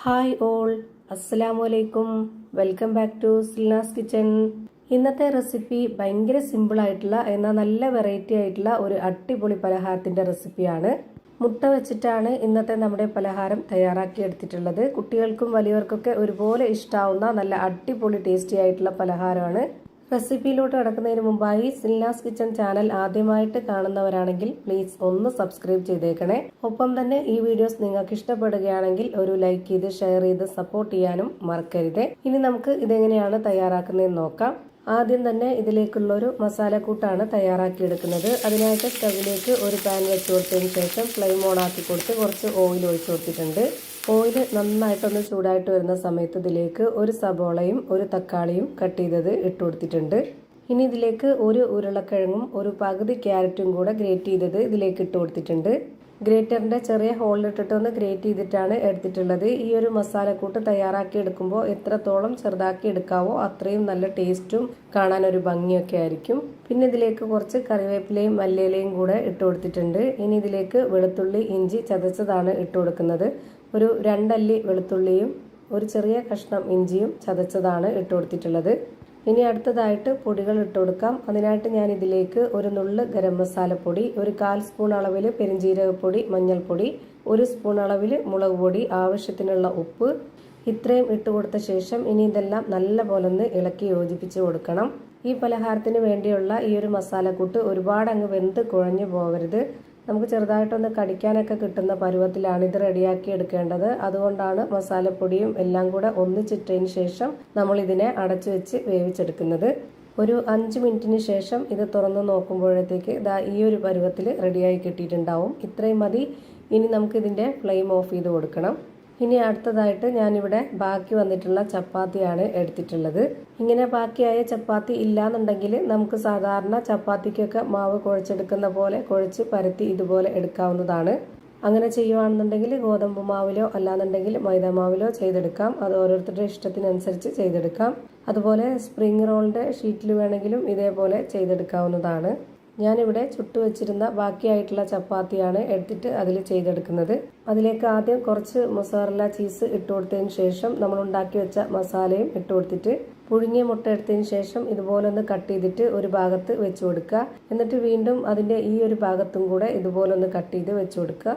Hi all, അസ്സലാമലൈക്കും. Welcome back to Silna's kitchen. ഇന്നത്തെ recipe ഭയങ്കര സിമ്പിൾ ആയിട്ടുള്ള എന്നാൽ നല്ല വെറൈറ്റി ആയിട്ടുള്ള ഒരു അടിപൊളി പലഹാരത്തിന്റെ റെസിപ്പിയാണ്. മുട്ട വെച്ചിട്ടാണ് ഇന്നത്തെ നമ്മുടെ പലഹാരം തയ്യാറാക്കി എടുത്തിട്ടുള്ളത്. കുട്ടികൾക്കും വലിയവർക്കൊക്കെ ഒരുപോലെ ഇഷ്ടാവുന്ന നല്ല അടിപൊളി ടേസ്റ്റി ആയിട്ടുള്ള പലഹാരമാണ്. റെസിപ്പിയിലോട്ട് കടക്കുന്നതിന് മുമ്പായി സിൽനാസ് കിച്ചൺ ചാനൽ ആദ്യമായിട്ട് കാണുന്നവരാണെങ്കിൽ പ്ലീസ് ഒന്ന് സബ്സ്ക്രൈബ് ചെയ്തേക്കണേ. ഒപ്പം തന്നെ ഈ വീഡിയോസ് നിങ്ങൾക്ക് ഇഷ്ടപ്പെടുകയാണെങ്കിൽ ഒരു ലൈക്ക് ചെയ്ത് ഷെയർ ചെയ്ത് സപ്പോർട്ട് ചെയ്യാനും മറക്കരുത്. ഇനി നമുക്ക് ഇതെങ്ങനെയാണ് തയ്യാറാക്കുന്നതെന്ന് നോക്കാം. ആദ്യം തന്നെ ഇതിലേക്കുള്ള ഒരു മസാലക്കൂട്ടാണ് തയ്യാറാക്കിയെടുക്കുന്നത്. അതിനായിട്ട് സ്റ്റവിലേക്ക് ഒരു പാൻ വെച്ച് കൊടുത്തതിന് ശേഷം ഫ്ലെയിം ഓൺ ആക്കി കൊടുത്ത് കുറച്ച് ഓയിൽ ഒഴിച്ചു കൊടുത്തിട്ടുണ്ട്. ഓയിൽ നന്നായിട്ടൊന്ന് ചൂടായിട്ട് വരുന്ന സമയത്ത് ഇതിലേക്ക് ഒരു സബോളയും ഒരു തക്കാളിയും കട്ട് ചെയ്തത് ഇട്ട് കൊടുത്തിട്ടുണ്ട്. ഇനി ഇതിലേക്ക് ഒരു ഉരുളക്കിഴങ്ങും ഒരു പകുതി ക്യാരറ്റും കൂടെ ഗ്രേറ്റ് ചെയ്തത് ഇതിലേക്ക് ഇട്ട് കൊടുത്തിട്ടുണ്ട്. ഗ്രേറ്ററിന്റെ ചെറിയ ഹോളിലിട്ടിട്ട് ഒന്ന് ഗ്രേറ്റ് ചെയ്തിട്ടാണ് എടുത്തിട്ടുള്ളത്. ഈ ഒരു മസാലക്കൂട്ട് തയ്യാറാക്കി എടുക്കുമ്പോൾ എത്രത്തോളം ചെറുതാക്കി എടുക്കാവോ അത്രയും നല്ല ടേസ്റ്റും കാണാൻ ഒരു ഭംഗിയൊക്കെ ആയിരിക്കും. പിന്നെ ഇതിലേക്ക് കുറച്ച് കറിവേപ്പിലയും മല്ലിയിലയും കൂടെ ഇട്ട് കൊടുത്തിട്ടുണ്ട്. ഇനി ഇതിലേക്ക് വെളുത്തുള്ളി ഇഞ്ചി ചതച്ചതാണ് ഇട്ട് കൊടുക്കുന്നത്. ഒരു 2 അല്ലി വെളുത്തുള്ളിയും ഒരു ചെറിയ കഷ്ണം ഇഞ്ചിയും ചതച്ചതാണ് ഇട്ട് കൊടുത്തിട്ടുള്ളത്. ഇനി അടുത്തതായിട്ട് പൊടികൾ ഇട്ട് കൊടുക്കാം. അതിനായിട്ട് ഞാൻ ഇതിലേക്ക് ഒരു നുള്ള് ഗരം മസാലപ്പൊടി, ഒരു 1/4 സ്പൂൺ അളവിൽ പെരിഞ്ജീരകപ്പൊടി, മഞ്ഞൾപ്പൊടി, 1 സ്പൂൺ അളവിൽ മുളക് പൊടി, ആവശ്യത്തിനുള്ള ഉപ്പ് ഇത്രയും ഇട്ട് കൊടുത്ത ശേഷം ഇനി ഇതെല്ലാം നല്ലപോലെ ഒന്ന് ഇളക്കി യോജിപ്പിച്ച് കൊടുക്കണം. ഈ പലഹാരത്തിന് വേണ്ടിയുള്ള ഈ ഒരു മസാലക്കൂട്ട് ഒരുപാട് അങ്ങ് വെന്ത് കുഴഞ്ഞു പോകരുത്. നമുക്ക് ചെറുതായിട്ടൊന്ന് കടിക്കാനൊക്കെ കിട്ടുന്ന പരുവത്തിലാണ് ഇത് റെഡിയാക്കി എടുക്കേണ്ടത്. അതുകൊണ്ടാണ് മസാലപ്പൊടിയും എല്ലാം കൂടെ ഒന്നിച്ചിട്ടതിന് ശേഷം നമ്മൾ ഇതിനെ അടച്ചു വെച്ച് വേവിച്ചെടുക്കുന്നത്. ഒരു 5 മിനിറ്റിന് ശേഷം ഇത് തുറന്ന് നോക്കുമ്പോഴത്തേക്ക് ഈ ഒരു പരുവത്തിൽ റെഡിയായി കിട്ടിയിട്ടുണ്ടാവും. ഇത്രയും മതി. ഇനി നമുക്ക് ഇതിന്റെ ഫ്ലെയിം ഓഫ് ചെയ്ത് കൊടുക്കണം. ഇനി അടുത്തതായിട്ട് ഞാനിവിടെ ബാക്കി വന്നിട്ടുള്ള ചപ്പാത്തിയാണ് എടുത്തിട്ടുള്ളത്. ഇങ്ങനെ ബാക്കിയായ ചപ്പാത്തി ഇല്ലാന്നുണ്ടെങ്കിൽ നമുക്ക് സാധാരണ ചപ്പാത്തിക്കൊക്കെ മാവ് കുഴച്ചെടുക്കുന്ന പോലെ കുഴച്ച് പരത്തി ഇതുപോലെ എടുക്കാവുന്നതാണ്. അങ്ങനെ ചെയ്യുവാണെന്നുണ്ടെങ്കിൽ ഗോതമ്പ് മാവിലോ അല്ലാന്നുണ്ടെങ്കിൽ മൈദ മാവിലോ ചെയ്തെടുക്കാം. അത് ഓരോരുത്തരുടെ ഇഷ്ടത്തിനനുസരിച്ച് ചെയ്തെടുക്കാം. അതുപോലെ സ്പ്രിംഗ് റോളിന്റെ ഷീറ്റിൽ വേണമെങ്കിലും ഇതേപോലെ ചെയ്തെടുക്കാവുന്നതാണ്. ഞാനിവിടെ ചുട്ടു വെച്ചിരുന്ന ബാക്കിയായിട്ടുള്ള ചപ്പാത്തിയാണ് എടുത്തിട്ട് അതിൽ ചെയ്തെടുക്കുന്നത്. അതിലേക്ക് ആദ്യം കുറച്ച് മൊസറല്ല ചീസ് ഇട്ട് കൊടുത്തതിന് ശേഷം നമ്മൾ ഉണ്ടാക്കി വെച്ച മസാലയും ഇട്ട് കൊടുത്തിട്ട് പുഴുങ്ങിയ മുട്ട എടുത്തതിന് ശേഷം ഇതുപോലെ ഒന്ന് കട്ട് ചെയ്തിട്ട് ഒരു ഭാഗത്ത് വെച്ച് കൊടുക്കുക. എന്നിട്ട് വീണ്ടും അതിന്റെ ഈ ഒരു ഭാഗത്തും കൂടെ ഇതുപോലെ ഒന്ന് കട്ട് ചെയ്ത് വെച്ച് കൊടുക്കുക.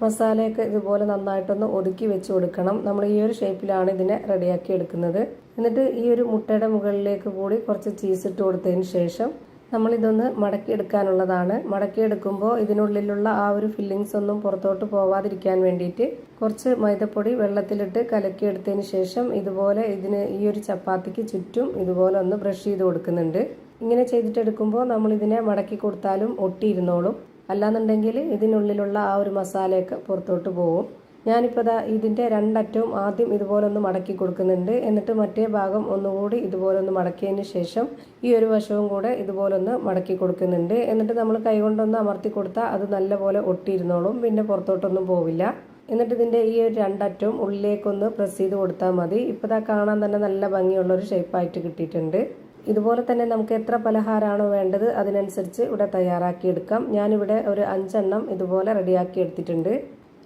മസാലയൊക്കെ ഇതുപോലെ നന്നായിട്ടൊന്ന് ഒതുക്കി വെച്ച് കൊടുക്കണം. നമ്മൾ ഈ ഒരു ഷേപ്പിലാണ് ഇതിനെ റെഡിയാക്കി എടുക്കുന്നത്. എന്നിട്ട് ഈ ഒരു മുട്ടയുടെ മുകളിലേക്ക് കൂടി കുറച്ച് ചീസ് ഇട്ട് കൊടുത്തതിന് ശേഷം നമ്മൾ ഇതൊന്ന് മടക്കിയെടുക്കാനുള്ളതാണ്. മടക്കിയെടുക്കുമ്പോൾ ഇതിനുള്ളിലുള്ള ആ ഒരു ഫില്ലിങ്സ് ഒന്നും പുറത്തോട്ട് പോവാതിരിക്കാൻ വേണ്ടിയിട്ട് കുറച്ച് മൈദപ്പൊടി വെള്ളത്തിലിട്ട് കലക്കിയെടുത്തതിന് ശേഷം ഇതുപോലെ ഈ ഒരു ചപ്പാത്തിക്ക് ചുറ്റും ഇതുപോലെ ഒന്ന് ബ്രഷ് ചെയ്ത് കൊടുക്കുന്നുണ്ട്. ഇങ്ങനെ ചെയ്തിട്ടെടുക്കുമ്പോൾ നമ്മൾ ഇതിനെ മടക്കി കൊടുത്താലും ഒട്ടിയിരുന്നോളും. അല്ലാന്നുണ്ടെങ്കിൽ ഇതിനുള്ളിലുള്ള ആ ഒരു മസാലയൊക്കെ പുറത്തോട്ട് പോകും. ഞാനിപ്പോൾ ഇതിന്റെ 2 അറ്റവും ആദ്യം ഇതുപോലെ ഒന്ന് മടക്കി കൊടുക്കുന്നുണ്ട്. എന്നിട്ട് മറ്റേ ഭാഗം ഒന്നുകൂടി ഇതുപോലെ ഒന്ന് മടക്കിയതിന് ശേഷം ഈ ഒരു വശവും കൂടെ ഇതുപോലെ ഒന്ന് മടക്കി കൊടുക്കുന്നുണ്ട്. എന്നിട്ട് നമ്മൾ കൈകൊണ്ടൊന്ന് അമർത്തി കൊടുത്താൽ അത് നല്ലപോലെ ഒട്ടിയിരുന്നോളും. പിന്നെ പുറത്തോട്ടൊന്നും പോവില്ല. എന്നിട്ട് ഇതിന്റെ ഈ ഒരു 2 അറ്റവും ഉള്ളിലേക്കൊന്ന് പ്രസ് ചെയ്ത് കൊടുത്താൽ മതി. ഇപ്പോൾ കാണാൻ തന്നെ നല്ല ഭംഗിയുള്ള ഒരു ഷേപ്പായിട്ട് കിട്ടിയിട്ടുണ്ട്. ഇതുപോലെ തന്നെ നമുക്ക് എത്ര പലഹാരമാണോ വേണ്ടത് അതിനനുസരിച്ച് ഇവിടെ തയ്യാറാക്കി എടുക്കാം. ഞാനിവിടെ ഒരു 5 എണ്ണം ഇതുപോലെ റെഡിയാക്കി എടുത്തിട്ടുണ്ട്.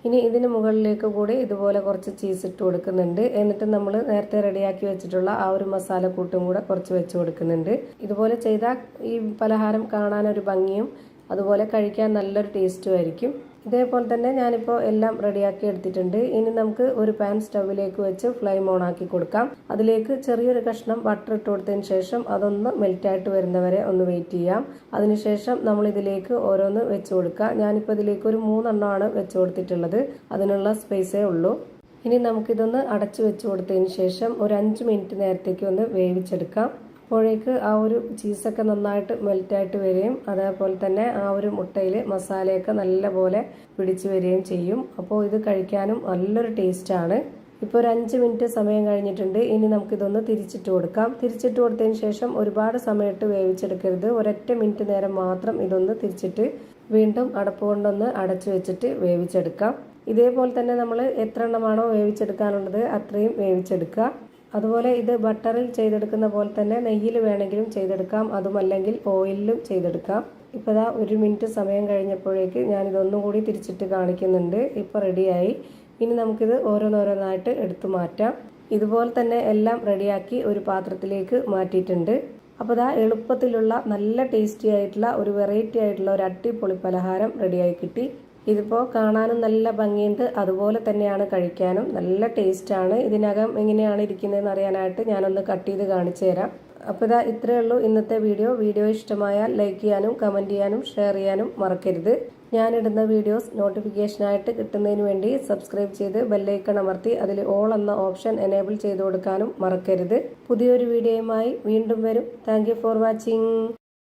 ഇനി ഇതിന് മുകളിലേക്ക് കൂടി ഇതുപോലെ കുറച്ച് ചീസ് ഇട്ട് കൊടുക്കുന്നുണ്ട്. എന്നിട്ട് നമ്മൾ നേരത്തെ റെഡിയാക്കി വെച്ചിട്ടുള്ള ആ ഒരു മസാലക്കൂട്ടും കൂടെ കുറച്ച് വെച്ച് കൊടുക്കുന്നുണ്ട്. ഇതുപോലെ ചെയ്താൽ ഈ പലഹാരം കാണാൻ ഒരു ഭംഗിയും അതുപോലെ കഴിക്കാൻ നല്ലൊരു ടേസ്റ്റും ആയിരിക്കും. ഇതേപോലെ തന്നെ ഞാനിപ്പോൾ എല്ലാം റെഡിയാക്കി എടുത്തിട്ടുണ്ട്. ഇനി നമുക്ക് ഒരു പാൻ സ്റ്റവിലേക്ക് വെച്ച് ഫ്ലെയിം ഓൺ ആക്കി കൊടുക്കാം. അതിലേക്ക് ചെറിയൊരു കഷ്ണം ബട്ടർ ഇട്ട് കൊടുത്തതിന് ശേഷം അതൊന്ന് മെൽറ്റായിട്ട് വരുന്നവരെ ഒന്ന് വെയിറ്റ് ചെയ്യാം. അതിനുശേഷം നമ്മൾ ഇതിലേക്ക് ഓരോന്ന് വെച്ച് കൊടുക്കുക. ഞാനിപ്പോൾ ഇതിലേക്ക് ഒരു 3 എണ്ണമാണ് വെച്ച് കൊടുത്തിട്ടുള്ളത്. അതിനുള്ള സ്പേസേ ഉള്ളൂ. ഇനി നമുക്കിതൊന്ന് അടച്ചു വെച്ച് കൊടുത്തതിന് ശേഷം ഒരു 5 മിനിറ്റ് നേരത്തേക്ക് ഒന്ന് വേവിച്ചെടുക്കാം. അപ്പോഴേക്ക് ആ ഒരു ചീസൊക്കെ നന്നായിട്ട് മെൽറ്റായിട്ട് വരികയും അതേപോലെ തന്നെ ആ ഒരു മുട്ടയിൽ മസാലയൊക്കെ നല്ലപോലെ പിടിച്ചു വരികയും ചെയ്യും. അപ്പോൾ ഇത് കഴിക്കാനും നല്ലൊരു ടേസ്റ്റാണ്. ഇപ്പോൾ ഒരു 5 മിനിറ്റ് സമയം കഴിഞ്ഞിട്ടുണ്ട്. ഇനി നമുക്കിതൊന്ന് തിരിച്ചിട്ട് കൊടുക്കാം. തിരിച്ചിട്ട് കൊടുത്തതിന് ശേഷം ഒരുപാട് സമയത്ത് വേവിച്ചെടുക്കരുത്. ഒരൊറ്റ മിനിറ്റ് നേരം മാത്രം ഇതൊന്ന് തിരിച്ചിട്ട് വീണ്ടും അടപ്പ് കൊണ്ടൊന്ന് അടച്ചു വെച്ചിട്ട് വേവിച്ചെടുക്കാം. ഇതേപോലെ തന്നെ നമ്മൾ എത്ര എണ്ണമാണോ വേവിച്ചെടുക്കാനുള്ളത് അത്രയും വേവിച്ചെടുക്കുക. അതുപോലെ ഇത് ബട്ടറിൽ ചെയ്തെടുക്കുന്ന പോലെ തന്നെ നെയ്യിൽ വേണമെങ്കിലും ചെയ്തെടുക്കാം. അതുമല്ലെങ്കിൽ ഓയിലിലും ചെയ്തെടുക്കാം. ഇപ്പോൾ ദാ 1 മിനിറ്റ് സമയം കഴിഞ്ഞപ്പോഴേക്ക് ഞാനിതൊന്നും കൂടി തിരിച്ചിട്ട് കാണിക്കുന്നുണ്ട്. ഇപ്പോൾ റെഡിയായി. ഇനി നമുക്കിത് ഓരോന്നോരോന്നായിട്ട് എടുത്തു മാറ്റാം. ഇതുപോലെ തന്നെ എല്ലാം റെഡിയാക്കി ഒരു പാത്രത്തിലേക്ക് മാറ്റിയിട്ടുണ്ട്. അപ്പോൾ ഇതാ എളുപ്പത്തിലുള്ള നല്ല ടേസ്റ്റി ആയിട്ടുള്ള ഒരു വെറൈറ്റി ആയിട്ടുള്ള ഒരു അടിപൊളി പലഹാരം റെഡിയായി കിട്ടി. ഇതിപ്പോൾ കാണാനും നല്ല ഭംഗിയുണ്ട്, അതുപോലെ തന്നെയാണ് കഴിക്കാനും നല്ല ടേസ്റ്റാണ്. ഇതിനകം എങ്ങനെയാണ് ഇരിക്കുന്നതെന്ന് അറിയാനായിട്ട് ഞാനൊന്ന് കട്ട് ചെയ്ത് കാണിച്ചു തരാം. അപ്പോൾ ഇതാ ഇത്രയേ ഉള്ളൂ ഇന്നത്തെ വീഡിയോ ഇഷ്ടമായാൽ ലൈക്ക് ചെയ്യാനും കമൻറ്റ് ചെയ്യാനും ഷെയർ ചെയ്യാനും മറക്കരുത്. ഞാനിടുന്ന വീഡിയോസ് നോട്ടിഫിക്കേഷനായിട്ട് കിട്ടുന്നതിന് വേണ്ടി സബ്സ്ക്രൈബ് ചെയ്ത് ബെല്ലൈക്കൺ അമർത്തി അതിൽ ഓൾ എന്ന ഓപ്ഷൻ എനേബിൾ ചെയ്ത് കൊടുക്കാനും മറക്കരുത്. പുതിയൊരു വീഡിയോയുമായി വീണ്ടും വരും. Thank you for watching.